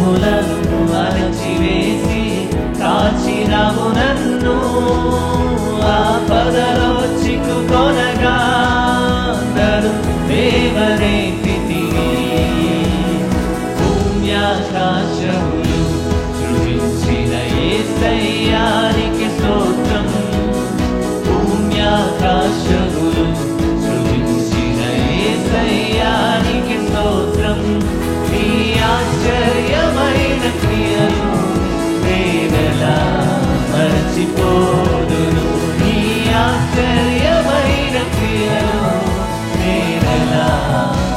శత్రువులను అణచివేసి కాచినావు నన్ను. ఆపదలో చిక్కుకొనగా నన్ను లేవనెత్తితివి. భూమ్యాకాశములు సృజించిన యేసయ్యానికి స్తోత్రం. భూమ్యాకాశములు సృజించిన యేసయ్యానికి స్తోత్రం. నీ ఆశ్చర్యమైన క్రియలు నేనెలా మరచిపోదును. నీ ఆశ్చర్యమైన క్రియలు నేనెలా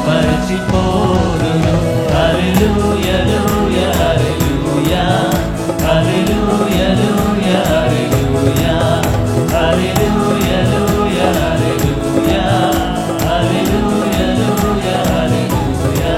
మరచిపోదును. హల్లెలూయా హల్లెలూయా హల్లెలూయా హల్లెలూయా హల్లెలూయా హల్లెలూయా హల్లెలూయా హల్లెలూయా హల్లెలూయా హల్లెలూయా.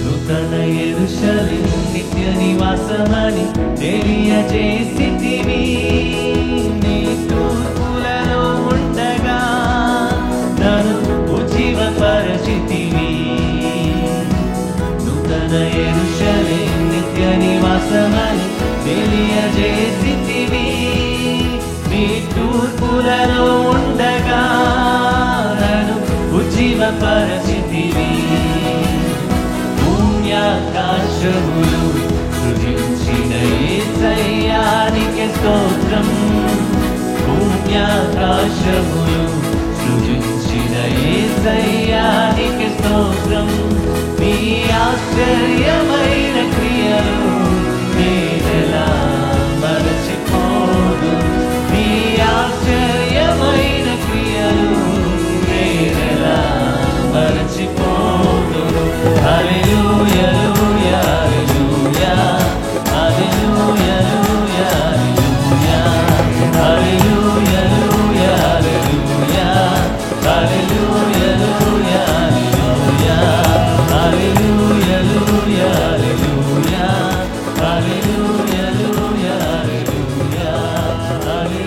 నూతన యెరూషలేము నిత్య నివాసమని తెలియజేసితివి. నీ తూర్పులలో ఉండగా నన్ను ఉజ్జీవపరచితివి. నూతన యెరూషలేము నిత్య నివాసమని తెలియజేసితివి. నీ తూర్పులలో ఉండగా నన్ను ఉజ్జీవపరచితివి. భూమ్యాకాశములు సృజించిన యేసయ్యానికి స్తోత్రం. భూమ్యాకాశములు సృజించిన యేసయ్యానికి స్తోత్రం. నీ ఆశ్చర్యమైన క్రియలు నేనెలా మరచిపోదు. నీ ఆశ్చర్యమైన క్రియలు నేనెలా మరచిపోదు. హల్లెలూయా హల్లెలూయా హల్లెలూయా హల్లెలూయా హల్లెలూయా హల్లెలూయా హల్లెలూయా హల్లెలూయా హల్లెలూయా హల్లెలూయా హల్లెలూయా హల్లెలూయా హల్లెలూయా హల్లెలూయా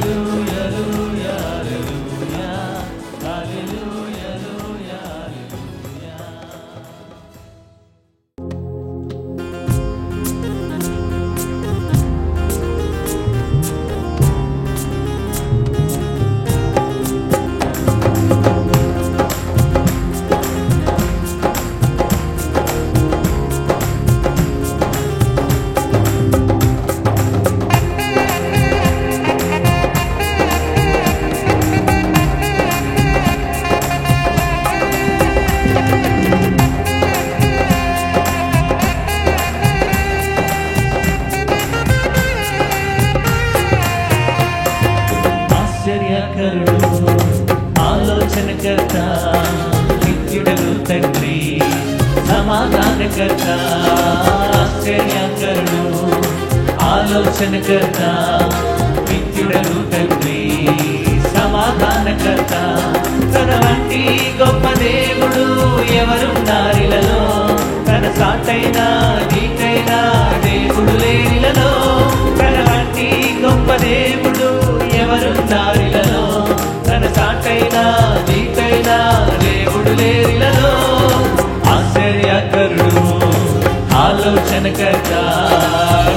హల్లెలూయా హల్లెలూయా హల్లెలూయా హల్లెలూయా. ఆశ్చర్యకరుడు ఆలోచనకర్త నిత్యుడగు తండ్రి సమాధానకర్త. ఆశ్చర్యకరుడు ఆలోచనకర్త నిత్యుడగు తండ్రి సమాధానకర్త. తన వంటి గొప్ప దేవుడు ఎవరున్నారిలలో, తన సాటైన నీకైన దేవుడు లేనిలలో. తన వంటి గొప్ప దేవుడు ఎవరున్నారిలలో, తన సాటైన నీకైన దేవుడు లేనిలలో. ఆశ్చర్యకరుడు ఆలోచనకర్త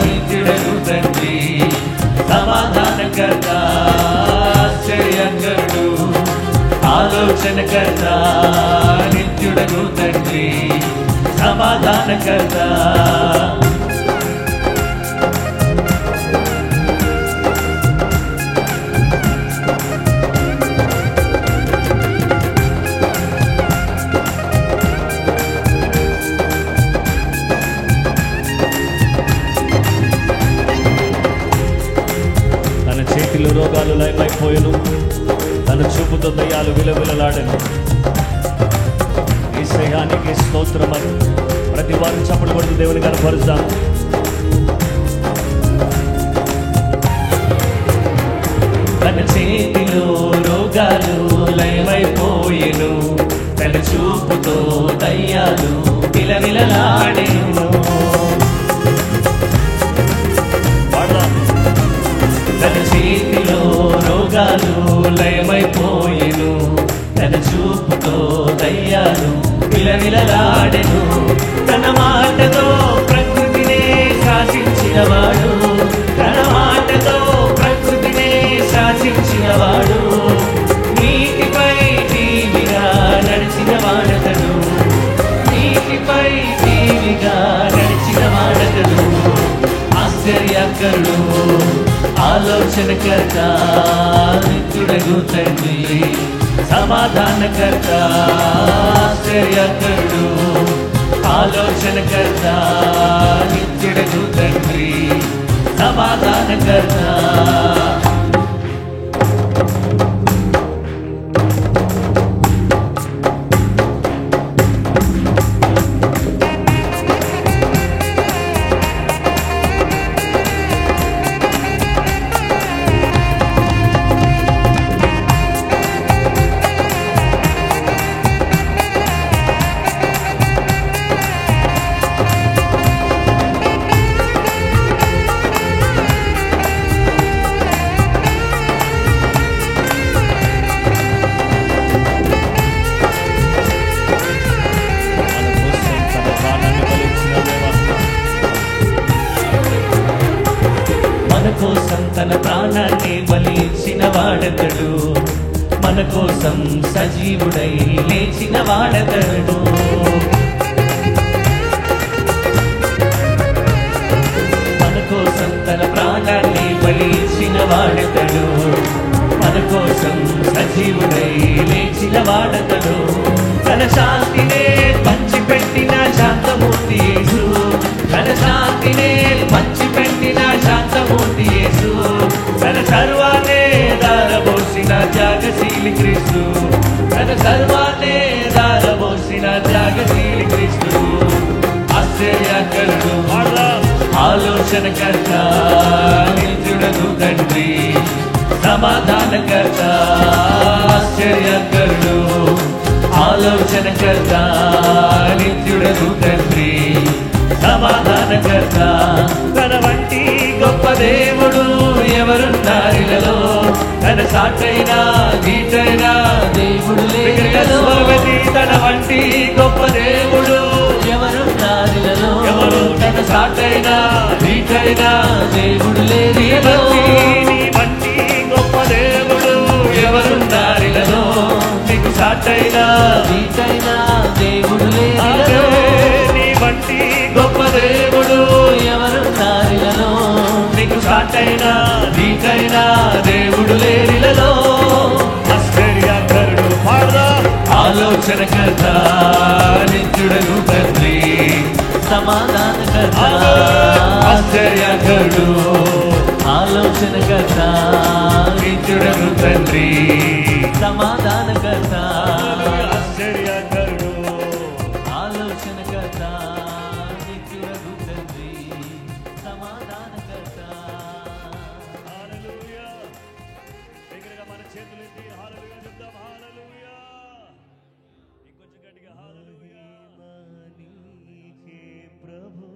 నిత్యుడగు తండ్రి సమాధానకర్త. ఆశ్చర్యకరుడు ఆలోచనకర్త నిత్యుడగు తండ్రి సమాధానకర్త. చేతిలో రోగాలు లయమైపోయాను. తన తన చూపుతో దయ్యాలు విలవిలలాడను. ఈ శ్రేయానికి స్తోత్రమని ప్రతి వారు చప్పట్లు కొడుతూ దేవుని కనపరుస్తాం. తన చేతిలో రోగాలు లయమైపోయెను, తన చూపుతో దయ్యాలు విలవిలలాడెను. తన చేతిలో రోగాలు లయమైపోయెను, తన చూపుతో దయ్యాలు విలవిలలాడెను. తన మాటతో ప్రకృతినే శాసించినవాడు, తన మాటతో ప్రకృతినే శాసించినవాడు. నీటిపై టీవిగా నడిచిన వాడతడు, నీటిపై టీవిగా నడిచిన వాడతడు. ఆశ్చర్యకరుడు, ఆలోచనకర్త, నిత్యుడగు తండ్రి, సమాధానకర్త. ఆశ్చర్యకరుడు, ఆలోచనకర్త, నిత్యుడగు తండ్రి, సమాధానకర్త. కోసం తన ప్రాణాన్ని బలి ఇచ్చిన వాడతడు, మన కోసం సజీవుడై లేచిన వాడతడు. మన కోసం తన ప్రాణాన్ని బలి ఇచ్చిన వాడతడు, మన కోసం సజీవుడై లేచిన వాడతడు. తన శాంతినే పంచిపెట్టిన శాంతమూర్తి యేసు, తన శాంతినే పంచిపెట్టిన శాంతమూర్తి యేసు. తన సర్వాన్నే దారబోసిన త్యాగశీలి క్రీస్తు, తన సర్వాన్నే దారబోసిన త్యాగశీలి క్రీస్తు. ఆశ్చర్యకరుడు, ఆలోచనకర్త, నిత్యుడగు తండ్రి, సమాధానకర్త. ఆశ్చర్యకరుడు, ఆలోచనకర్త, నిత్యుడగు తండ్రి, సమాధానకర్త. తన వంటి గొప్ప దేవుడు ఎవరున్నారిలలో, తన సాటైనా గీటైనా దేవుడు లేరిలలో. తన వంటి గొప్ప దేవుడు ఎవరున్నారిలలో, ఎవరు తన సాటైనా గీటైనా దేవుడు లేరిలలో. నీ వంటి గొప్ప దేవుడు ఎవరున్నారిలలో, నీకు సాటైనా గీటైనా దేవుడు లేరిలలో. నీ వంటి గొప్ప దేవుడు ఎవరున్నారిలలో, నీకు సాటైనా నీకైనా దేవుడు లేరిలలో. ఆశ్చర్యకరుడు, ఆలోచనకర్త, నిత్యుడగు తండ్రి, సమాధానకర్త. ఆశ్చర్యకరుడు, ఆలోచనకర్త, నిత్యుడగు తండ్రి, సమాధానకర్త. ఆశ్చర్యకరుడు, ఆలోచనకర్త, నిత్యుడగు తండ్రి, సమాధానకర్త. హల్లెలూయా. దగ్గరగా మన చేతులెత్తి హల్లెలూయా చెప్దాం. హల్లెలూయా. ఇంకొంచెం గట్టిగా హల్లెలూయా. నీకే ప్రభు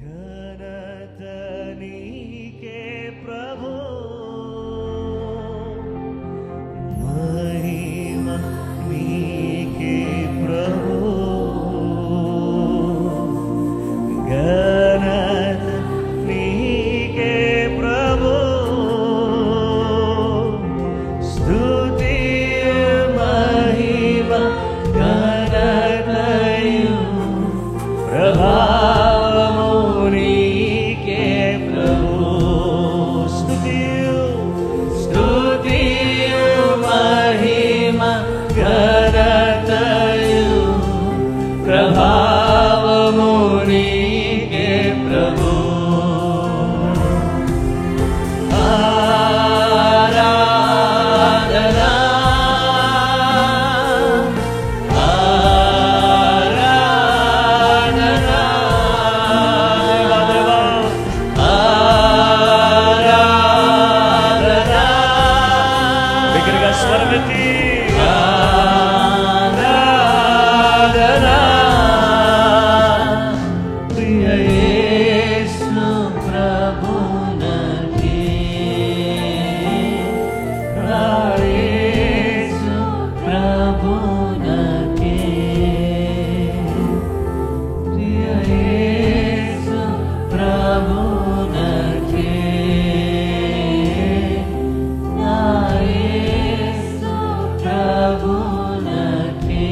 ఘనత, నీకే ప్రభు మహిమ, నీకే ప్రభు ఘనత, నీకే ప్రభు ప్రభునకి ఆరాధనా ప్రియ యేసు ప్రభునకి నా యేసు ప్రభునకి ప్రియ యేసు ప్రభునకి నా యేసు ప్రభునకి.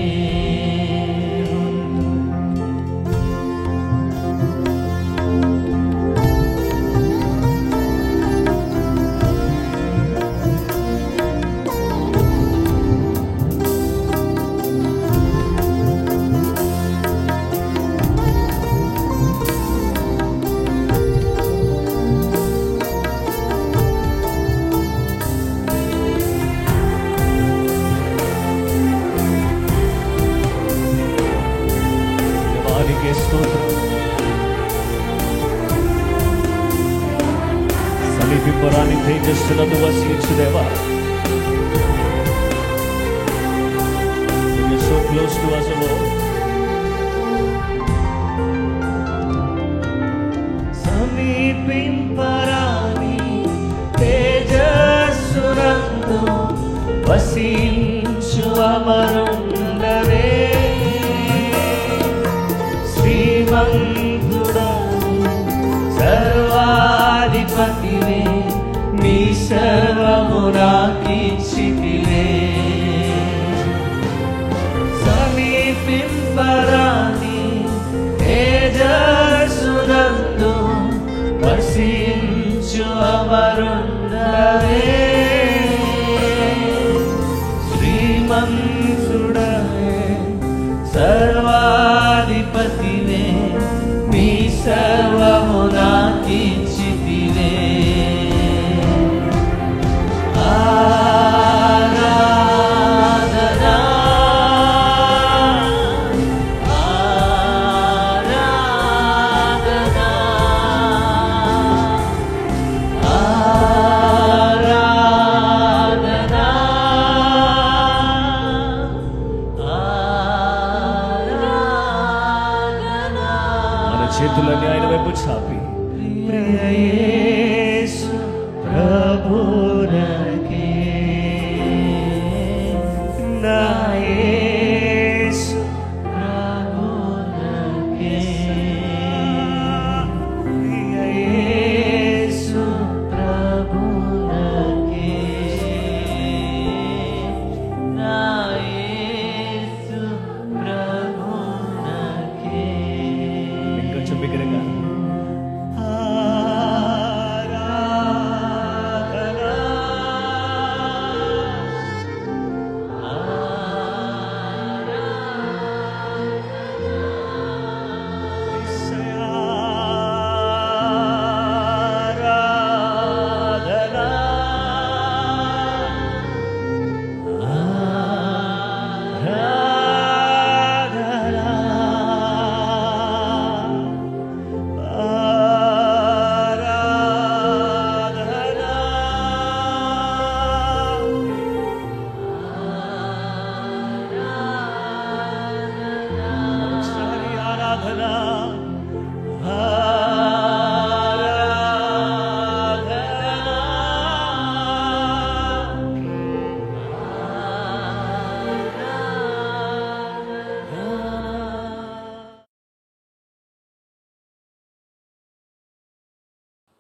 దేవానికి స్తోత్రం. సమీపింపరాని తేజస్సునందు వసించు దేవా. You're so close to us, O Lord. సమీపింపరాని తేజస్సునందు వసించు అమరుండవే శ్రీమంతుడవు సర్వాధిపతివే నీ సర్వము నాకిచ్చితివే సమీపింపరాని తేజస్సునందు వసించు అమరుండవే శ్రీమంతుడవే సర్వాధిపతివే నీ సర్వము నాకిచ్చితివే ఆరాధనా ఆరాధనా ఆరాధనా ఆరాధనా. మన చేతులన్నీ ఆయన వైపు చాపి ప్రియ యేసు ప్రభునకి నా యేసు ప్రభునకి ప్రియ యేసు ప్రభునకి నా యేసు ప్రభునకి. ఇంకొంచెం బిగ్గరగా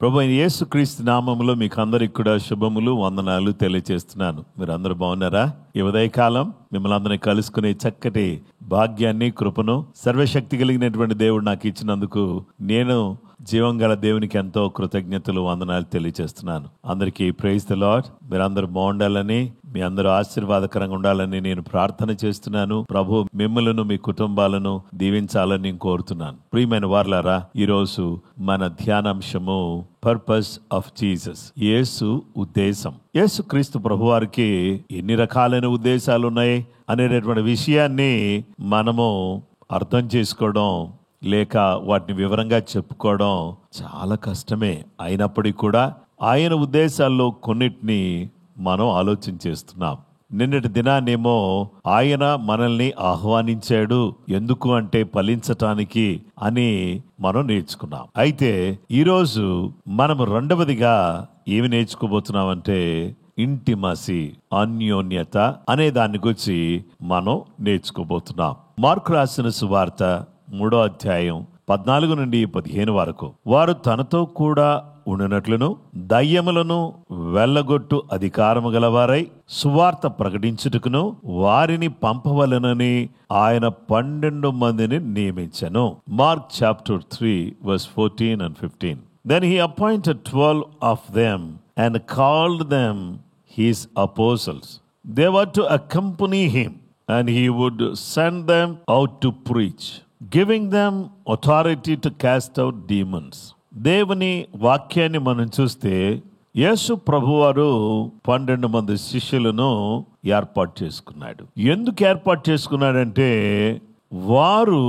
ప్రభు అయిన యేసుక్రీస్తు నామములో మీకు అందరికి కూడా శుభములు వందనాలు తెలియజేస్తున్నాను. మీరు అందరూ బాగున్నారా? ఈ ఉదయకాలం మిమ్మల్ని అందరినీ కలుసుకునే చక్కటి భాగ్యాన్ని కృపను సర్వశక్తి కలిగినటువంటి దేవుడు నాకు ఇచ్చినందుకు నేను జీవం గల దేవునికి ఎంతో కృతజ్ఞతలు వందనాలు తెలియజేస్తున్నాను. అందరికీ ప్రైజ్ ది లార్డ్. మీరందరూ బాగుండాలని, మీ అందరూ ఆశీర్వాదకరంగా ఉండాలని నేను ప్రార్థన చేస్తున్నాను. ప్రభు మిమ్మలను మీ కుటుంబాలను దీవించాలని నేను కోరుతున్నాను. ప్రియమైన వారలారా, ఈరోజు మన ధ్యానాంశము పర్పస్ ఆఫ్ జీసస్, యేసు ఉద్దేశం. యేసు క్రీస్తు ప్రభువారికి ఎన్ని రకాలైన ఉద్దేశాలు ఉన్నాయి అనేటటువంటి విషయాన్ని మనము అర్థం చేసుకోవడం లేక వాటిని వివరంగా చెప్పుకోవడం చాలా కష్టమే. అయినప్పటికీ కూడా ఆయన ఉద్దేశాల్లో కొన్నిటిని మనం ఆలోచన చేస్తున్నాం. నిన్నటి దినాన్నేమో ఆయన మనల్ని ఆహ్వానించాడు, ఎందుకు అంటే ఫలించటానికి అని మనం నేర్చుకున్నాం. అయితే ఈరోజు మనము రెండవదిగా ఏమి నేర్చుకోబోతున్నామంటే ఇంటిమసీ, అన్యోన్యత అనే దాన్ని గురించి మనం నేర్చుకోబోతున్నాం. మార్కు రాసిన సువార్త 3వ అధ్యాయం 14 నుండి 15 వరకు. వారు తనతో కూడా ఉండినట్లును దయ్యములను వెళ్ళగొట్టు అధికారము గలవారై సువార్త ప్రకటించుటకును వారిని పంపవలెనని ఆయన 12 మందిని నియమించెను. Mark chapter 3 verse 14 and 15. Then he appointed 12 of them and called them his apostles. They were to accompany him, and he would send them out to preach, giving them authority to cast out demons. దేవుని వాక్యాన్ని మనం చూస్తే యేసు ప్రభువారు 12 మంది శిష్యులను ఏర్పాటు చేసుకున్నాడు. ఎందుకు ఏర్పాటు చేసుకున్నాడంటే వారు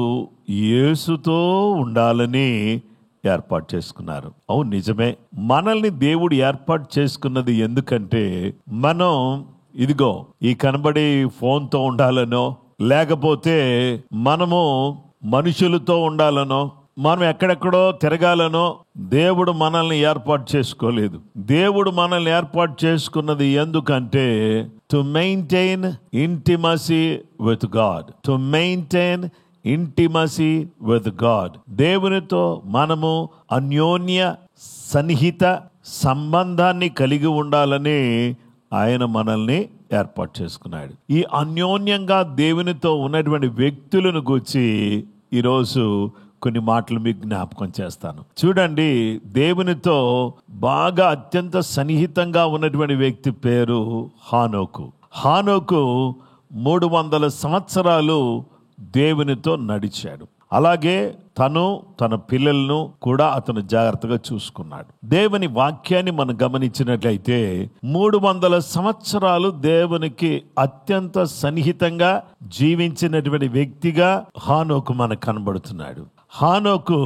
యేసుతో ఉండాలని ఏర్పాటు చేసుకున్నారు. అవును, నిజమే. మనల్ని దేవుడు ఏర్పాటు చేసుకున్నది ఎందుకంటే మనం ఇదిగో ఈ కనబడి ఫోన్తో ఉండాలనో, లేకపోతే మనము మనుషులతో ఉండాలనో, మనం ఎక్కడెక్కడో తిరగాలనో దేవుడు మనల్ని ఏర్పాటు చేసుకోలేదు. దేవుడు మనల్ని ఏర్పాటు చేసుకున్నది ఎందుకంటే to maintain intimacy with God, to maintain intimacy with God. దేవునితో మనము అన్యోన్య సన్నిహిత సంబంధాన్ని కలిగి ఉండాలని ఆయన మనల్ని ఏర్పాటు చేసుకున్నాడు. ఈ అన్యోన్యంగా దేవునితో ఉన్నటువంటి వ్యక్తులను గురించి ఈరోజు కొన్ని మాటలు మీకు జ్ఞాపకం చేస్తాను. చూడండి, దేవునితో బాగా అత్యంత సన్నిహితంగా ఉన్నటువంటి వ్యక్తి పేరు హానోకు. హానోకు 300 సంవత్సరాలు దేవునితో నడిచాడు. అలాగే తన పిల్లలను కూడా అతను జాగ్రత్తగా చూసుకున్నాడు. దేవుని వాక్యాన్ని మనం గమనించినట్లయితే 300 సంవత్సరాలు దేవునికి అత్యంత సన్నిహితంగా జీవించినటువంటి వ్యక్తిగా హానోకు మనకు కనబడుతున్నాడు. హానోకు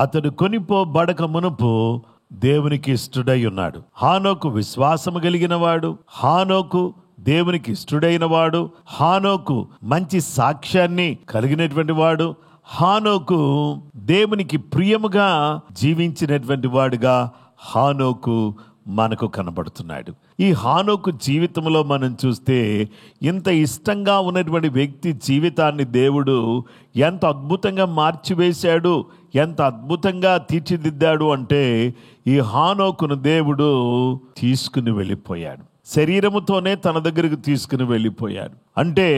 అతడు కొనిపోబడక మునుపు దేవునికి ఇష్టడై ఉన్నాడు. హానోకు విశ్వాసము కలిగిన వాడు. హానోకు దేవునికి ఇష్టడైన వాడు. హానోకు మంచి సాక్ష్యాన్ని కలిగినటువంటి వాడు. హానోకు దేవునికి ప్రియముగా జీవించినటువంటి వాడుగా హానోకు మనకు కనబడుతున్నాడు. ఈ హానోకు జీవితంలో మనం చూస్తే ఇంత ఇష్టంగా ఉన్నటువంటి వ్యక్తి జీవితాన్ని దేవుడు ఎంత అద్భుతంగా మార్చివేశాడు, ఎంత అద్భుతంగా తీర్చిదిద్దాడు అంటే ఈ హానోకును దేవుడు తీసుకుని వెళ్ళిపోయాడు. శరీరముతోనే తన దగ్గరకు తీసుకుని వెళ్ళిపోయాడు. అంటే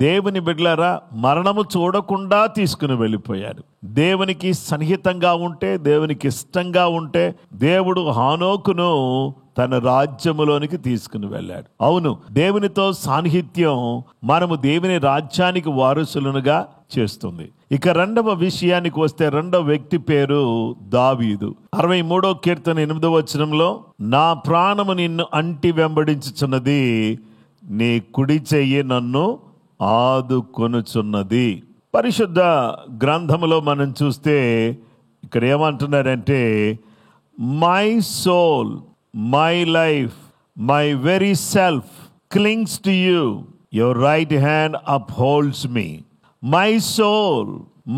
దేవుని బిడ్డలారా, మరణము చూడకుండా తీసుకుని వెళ్ళిపోయాడు. దేవునికి సన్నిహితంగా ఉంటే, దేవునికి ఇష్టంగా ఉంటే దేవుడు హానోకును తన రాజ్యములోనికి తీసుకుని వెళ్ళాడు. అవును, దేవునితో సాన్నిహిత్యం మనము దేవుని రాజ్యానికి వారసులనుగా చేస్తుంది. ఇక రెండవ విషయానికి వస్తే రెండవ వ్యక్తి పేరు దావీదు. 63వ కీర్తన 8వ వచనంలో, నా ప్రాణము నిన్ను అంటి వెంబడించుచున్నది, నీ కుడి చెయ్యి నన్ను ఆదుకొనుచున్నది. పరిశుద్ధ గ్రంథములో మనం చూస్తే ఇక్కడ ఏమంటున్నారంటే, my soul, my life, my very self clings to you, your right hand upholds me. My soul,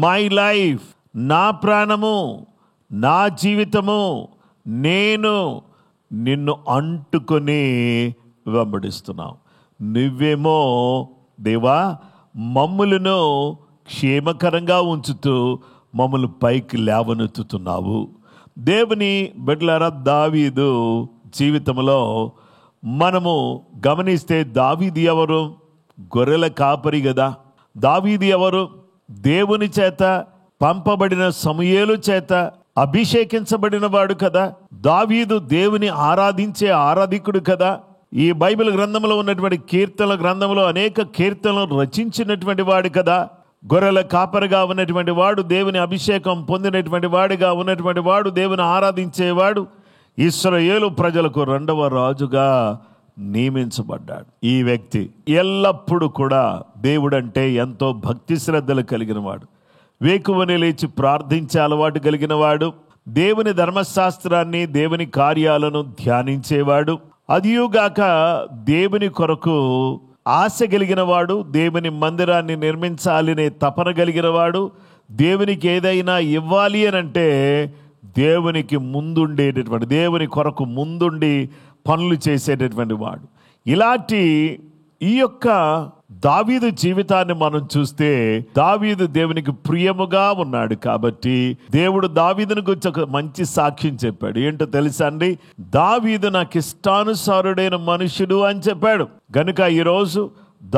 my life, నా ప్రాణము, నా జీవితము, నేను నిన్ను అంటుకొని వెంబడిస్తున్నావు. నువ్వేమో దేవా మమ్ములను క్షేమకరంగా ఉంచుతూ మమ్మల్ని పైకి లేవనెత్తుతున్నావు. దేవుని బిడ్డలారా, దావీదు జీవితంలో మనము గమనిస్తే దావీదు ఎవరు? గొర్రెల కాపరి కదా. దావీదు ఎవరు? దేవుని చేత పంపబడిన సమూయేలు చేత అభిషేకించబడిన వాడు కదా. దావీదు దేవుని ఆరాధించే ఆరాధికుడు కదా. ఈ బైబిల్ గ్రంథంలో ఉన్నటువంటి కీర్తనల గ్రంథంలో అనేక కీర్తనలు రచించినటువంటి వాడు కదా. గొర్రెల కాపరిగా ఉన్నటువంటి వాడు, దేవుని అభిషేకం పొందినటువంటి వాడిగా ఉన్నటువంటి వాడు, దేవుని ఆరాధించేవాడు, ఇశ్రాయేలు ప్రజలకు 2వ రాజుగా నియమించబడ్డాడు. ఈ వ్యక్తి ఎల్లప్పుడూ కూడా దేవుడంటే ఎంతో భక్తి శ్రద్ధలు కలిగిన వాడు, వేకువని లేచి ప్రార్థించే అలవాటు కలిగిన వాడు, దేవుని ధర్మశాస్త్రాన్ని, దేవుని కార్యాలను ధ్యానించేవాడు. అదియుగాక దేవుని కొరకు ఆశ కలిగిన వాడు, దేవుని మందిరాన్ని నిర్మించాలనే తపన కలిగిన వాడు, దేవునికి ఏదైనా ఇవ్వాలి అని అంటే దేవునికి ముందుండేటటువంటి, దేవుని కొరకు ముందుండి పనులు చేసేటటువంటి వాడు. ఇలాంటి ఈ యొక్క దావీదు జీవితాన్ని మనం చూస్తే, దావీదు దేవునికి ప్రియముగా ఉన్నాడు కాబట్టి దేవుడు దావీదుని గురించి ఒక మంచి సాక్ష్యం చెప్పాడు. ఏంటో తెలుసా అండి? దావీదు నాకు ఇష్టానుసారుడైన మనుషుడు అని చెప్పాడు. గనుక ఈరోజు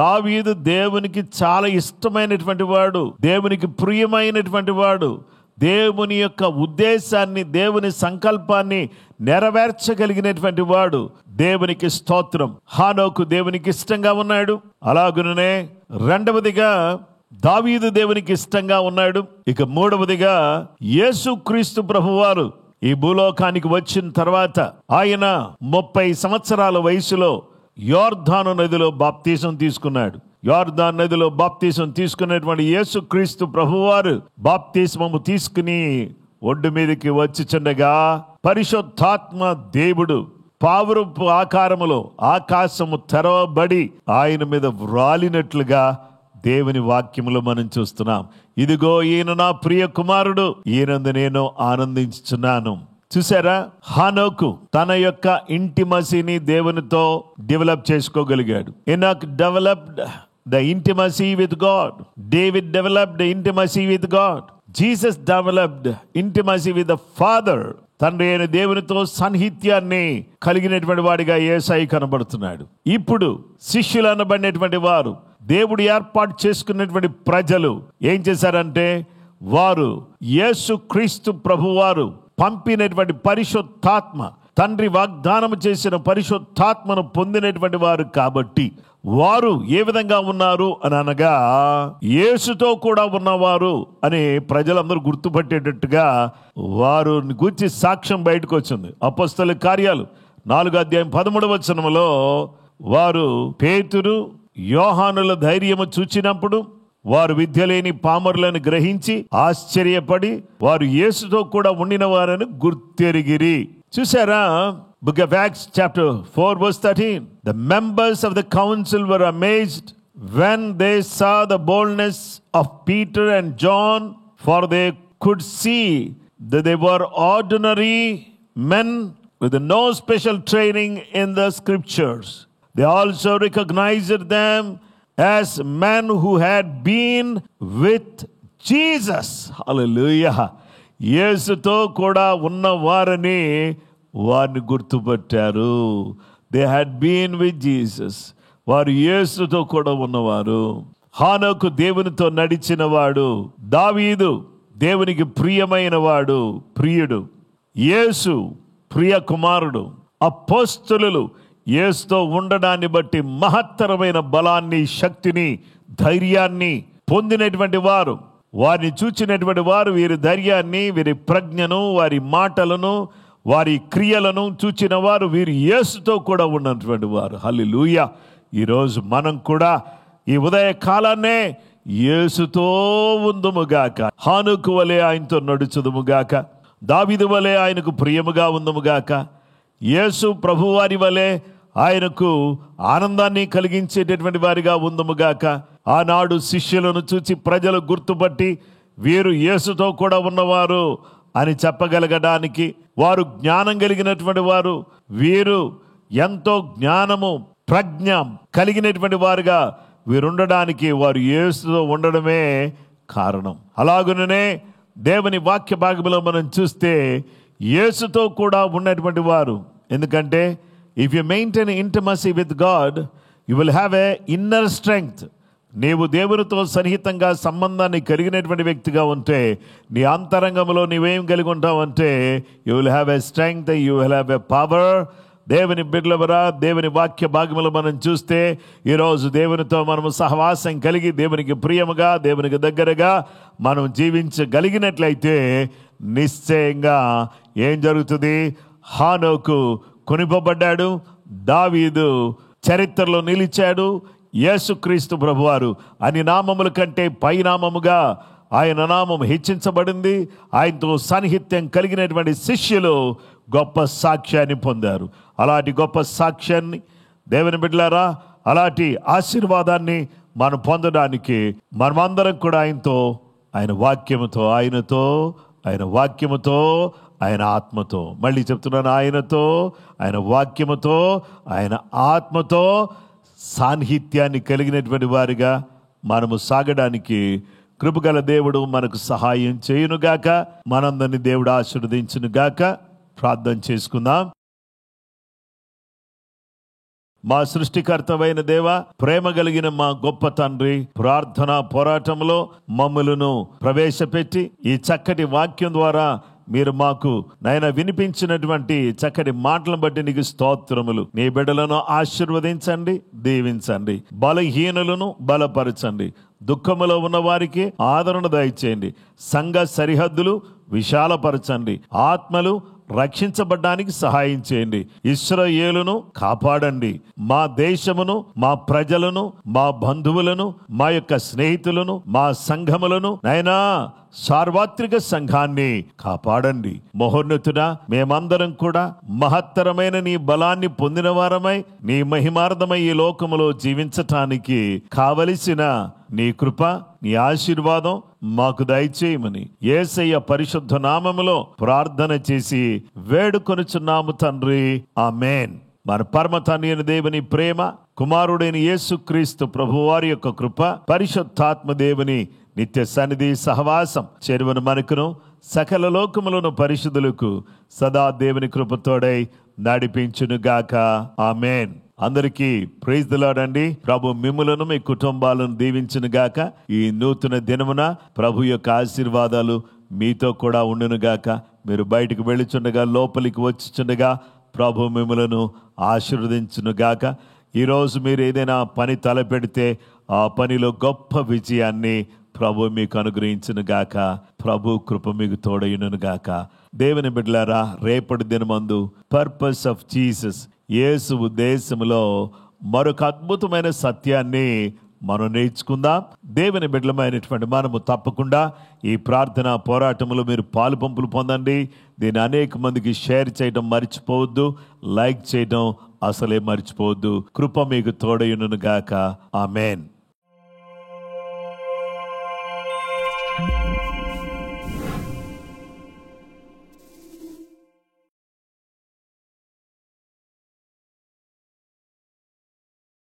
దావీదు దేవునికి చాలా ఇష్టమైనటువంటి వాడు, దేవునికి ప్రియమైనటువంటి వాడు, దేవుని యొక్క ఉద్దేశాన్ని, దేవుని సంకల్పాన్ని నెరవేర్చగలిగినటువంటి వాడు. దేవునికి స్తోత్రం. హానోకు దేవునికి ఇష్టంగా ఉన్నాడు. అలాగుననే రెండవదిగా దావీదు దేవునికి ఇష్టంగా ఉన్నాడు. ఇక మూడవదిగా యేసుక్రీస్తు ప్రభువారు ఈ భూలోకానికి వచ్చిన తర్వాత ఆయన 30 సంవత్సరాల వయసులో యోర్దాను నదిలో బాప్తీసం తీసుకున్నాడు. యోర్దాను నదిలో బాప్తీసం తీసుకున్నటువంటి యేసుక్రీస్తు ప్రభువారు బాప్తీసము తీసుకుని ఒడ్డు మీదకి వచ్చిచుండగా పరిశుద్ధాత్మ దేవుడు పావురపు ఆకారములో ఆకాశము తెరవబడి ఆయన మీద వ్రాలినట్లుగా దేవుని వాక్యములో మనం చూస్తున్నాం. ఇదిగో ఈయన నా ప్రియ కుమారుడు, ఈయనందు నేను ఆనందించుచున్నాను. చూసారా? హానోకు తన యొక్క ఇంటిమసీని దేవునితో డెవలప్ చేసుకోగలిగాడు. Enoch developed the intimacy with God. David developed intimacy with God. Jesus developed intimacy with the father. తండ్రి అయిన దేవునితో సాన్నిహిత్యాన్ని కలిగినటువంటి వాడిగా యేసయ్య కనబడుతున్నాడు. ఇప్పుడు శిష్యులు అనబడినటువంటి వారు, దేవుడు ఏర్పాటు చేసుకున్నటువంటి ప్రజలు ఏం చేశారంటే, వారు యేసుక్రీస్తు ప్రభువారు పంపినటువంటి పరిశుద్ధాత్మ, తండ్రి వాగ్దానం చేసిన పరిశుద్ధాత్మను పొందినటువంటి వారు కాబట్టి వారు ఏ విధంగా ఉన్నారు అని అనగా, యేసుతో కూడా ఉన్నవారు అని ప్రజలందరూ గుర్తుపట్టేటట్టుగా వారు గురించి సాక్ష్యం బయటకు వచ్చింది. అపొస్తలుల కార్యాలు 4:13 వారు పేతురు యోహానుల ధైర్యము చూచినప్పుడు వారు విద్య లేని పామరులను గ్రహించి ఆశ్చర్యపడి వారు యేసుతో కూడా ఉండిన వారని గుర్తెరిగిరి. చూసారా? Book of Acts chapter 4:13. The members of the council were amazed when they saw the boldness of Peter and John, for they could see that they were ordinary men with no special training in the scriptures. They also recognized them as men who had been with Jesus. Hallelujah. యేసుతో కూడా ఉన్న వారని వారిని గుర్తుపట్టారు. They had been with Jesus. వారు యేసుతో కూడా ఉన్నవారు. హానోకు దేవునితో నడిచిన వాడు. దావీదు దేవునికి ప్రియమైన వాడు, ప్రియుడు. యేసు ప్రియ కుమారుడు. అపోస్తలులు యేసుతో ఉండడాన్ని బట్టి మహత్తరమైన బలాన్ని, శక్తిని, ధైర్యాన్ని పొందినటువంటి వారు. వారిని చూచినటువంటి వారు వీరి ధైర్యాన్ని, వీరి ప్రజ్ఞను, వారి మాటలను, వారి క్రియలను చూచిన వారు వీరు యేసుతో కూడా ఉన్నటువంటి వారు. హల్లెలూయా. ఈరోజు మనం కూడా ఈ ఉదయ కాలాన్నే యేసుతో ఉందుముగాక. హానోకు వలె ఆయనతో నడుచుదుముగాక. దావీదు వలె ఆయనకు ప్రియముగా ఉందుముగాక. యేసు ప్రభువారి వలె ఆయనకు ఆనందాన్ని కలిగించేటటువంటి వారిగా ఉందుముగాక. ఆనాడు శిష్యులను చూచి ప్రజలు గుర్తుపట్టి వీరు యేసుతో కూడా ఉన్నవారు అని చెప్పగలగడానికి, వారు జ్ఞానం కలిగినటువంటి వారు, వీరు ఎంతో జ్ఞానము, ప్రజ్ఞ కలిగినటువంటి వారుగా వీరుండడానికి వారు యేసుతో ఉండడమే కారణం. అలాగుననే దేవుని వాక్య భాగంలో మనం చూస్తే యేసుతో కూడా ఉన్నటువంటి వారు. ఎందుకంటే if you maintain intimacy with God, you will have a inner strength. నీవు దేవునితో సన్నిహితంగా సంబంధాన్ని కలిగినటువంటి వ్యక్తిగా ఉంటే నీ అంతరంగంలో నీవేం కలిగి ఉంటావంటే you will have a strength, you will have a power. దేవుని బిడ్డలవరా, దేవుని వాక్య భాగములు మనం చూస్తే ఈరోజు దేవునితో మనము సహవాసం కలిగి దేవునికి ప్రియముగా, దేవునికి దగ్గరగా మనం జీవించగలిగినట్లయితే నిశ్చయంగా ఏం జరుగుతుంది? హానోకు కొనిపోబడ్డాడు, దావీదు చరిత్రలో నిలిచాడు. యేసుక్రీస్తు ప్రభువారు అన్ని నామముల కంటే పై నామముగా ఆయన నామం హెచ్చించబడింది. ఆయనతో సాన్నిహిత్యం కలిగినటువంటి శిష్యులు గొప్ప సాక్ష్యాన్ని పొందారు. అలాంటి గొప్ప సాక్ష్యాన్ని దేవుని బిడ్డలారా, అలాంటి ఆశీర్వాదాన్ని మనం పొందడానికి మనమందరం కూడా ఆయన వాక్యముతో, ఆయన వాక్యముతో, ఆయన ఆత్మతో, మళ్ళీ చెప్తున్నాను, ఆయన వాక్యముతో, ఆయన ఆత్మతో సాన్నిహిత్యాన్ని కలిగినటువంటి వారిగా మనము సాగడానికి కృపగల దేవుడు మనకు సహాయం చేయునుగాక. మనందరినీ దేవుడు ఆశీర్వదించునుగాక. ప్రార్థన చేసుకుందాం. మా సృష్టికర్తవైన దేవ, ప్రేమ కలిగిన మా గొప్ప తండ్రి, ప్రార్థనా పోరాటంలో మమ్ములను ప్రవేశపెట్టి ఈ చక్కటి వాక్యం ద్వారా మీరు మాకు నాయన వినిపించినటువంటి చక్కటి మాటలను బట్టి నీకు స్తోత్రములు. నీ బిడ్డలను ఆశీర్వదించండి, దీవించండి. బలహీనులను బలపరచండి. దుఃఖములో ఉన్న వారికి ఆదరణ దయచేయండి. సంఘ సరిహద్దులు విశాలపరచండి. ఆత్మలు రక్షించబడ్డానికి సహాయం చేయండి. ఇశ్రాయేలును కాపాడండి. మా దేశమును, మా ప్రజలను, మా బంధువులను, మా యొక్క స్నేహితులను, మా సంఘములను, నైనా సార్వత్రిక సంఘాన్ని కాపాడండి. మహోన్నతుడా, మేమందరం కూడా మహత్తరమైన నీ బలాన్ని పొందిన వారమై నీ మహిమార్థమై ఈ లోకములో జీవించటానికి కావలసిన నీ కృప, నీ ఆశీర్వాదం మాకు దయచేయమని యేసయ్య పరిశుద్ధ నామములో ప్రార్థన చేసి వేడుకొనుచున్నాము తండ్రి. ఆమేన్. మన పరమ తండ్రి అయిన దేవుని ప్రేమ, కుమారుడైన యేసుక్రీస్తు ప్రభువారి యొక్క కృప, పరిశుద్ధాత్మ దేవుని నిత్య సన్నిధి సహవాసం చెరువను మనకును సకల లోకములను పరిశుద్ధులకు సదా దేవుని కృపతోడై నడిపించునుగాక. ఆమేన్. అందరికీ ప్రైజ్ ది లార్డ్ అండి. ప్రభు మిమ్ములను, మీ కుటుంబాలను దీవించునుగాక. ఈ నూతన దినమున ప్రభు యొక్క ఆశీర్వాదాలు మీతో కూడా ఉండునుగాక. మీరు బయటకు వెళ్ళుచుండగా, లోపలికి వచ్చుచుండగా ప్రభు మిమ్ములను ఆశీర్వదించునుగాక. ఈరోజు మీరు ఏదైనా పని తలపెడితే ఆ పనిలో గొప్ప విజయాన్ని ప్రభు మీకు అనుగ్రహించునుగాక. ప్రభు కృప మీకు తోడయునుగాక. దేవుని బిడ్డలారా, రేపటి దినమందు పర్పస్ ఆఫ్ జీసస్, యేసు ఉద్దేశములో మరొక అద్భుతమైన సత్యాన్ని మనం నేర్చుకుందాం. దేవుని బిడ్డలమైనటువంటి మనము తప్పకుండా ఈ ప్రార్థన పోరాటంలో మీరు పాలు పంపులు పొందండి. దీన్ని అనేక మందికి షేర్ చేయడం మర్చిపోవద్దు. లైక్ చేయడం అసలే మర్చిపోవద్దు. కృప మీకు తోడయునుగాక. ఆమేన్.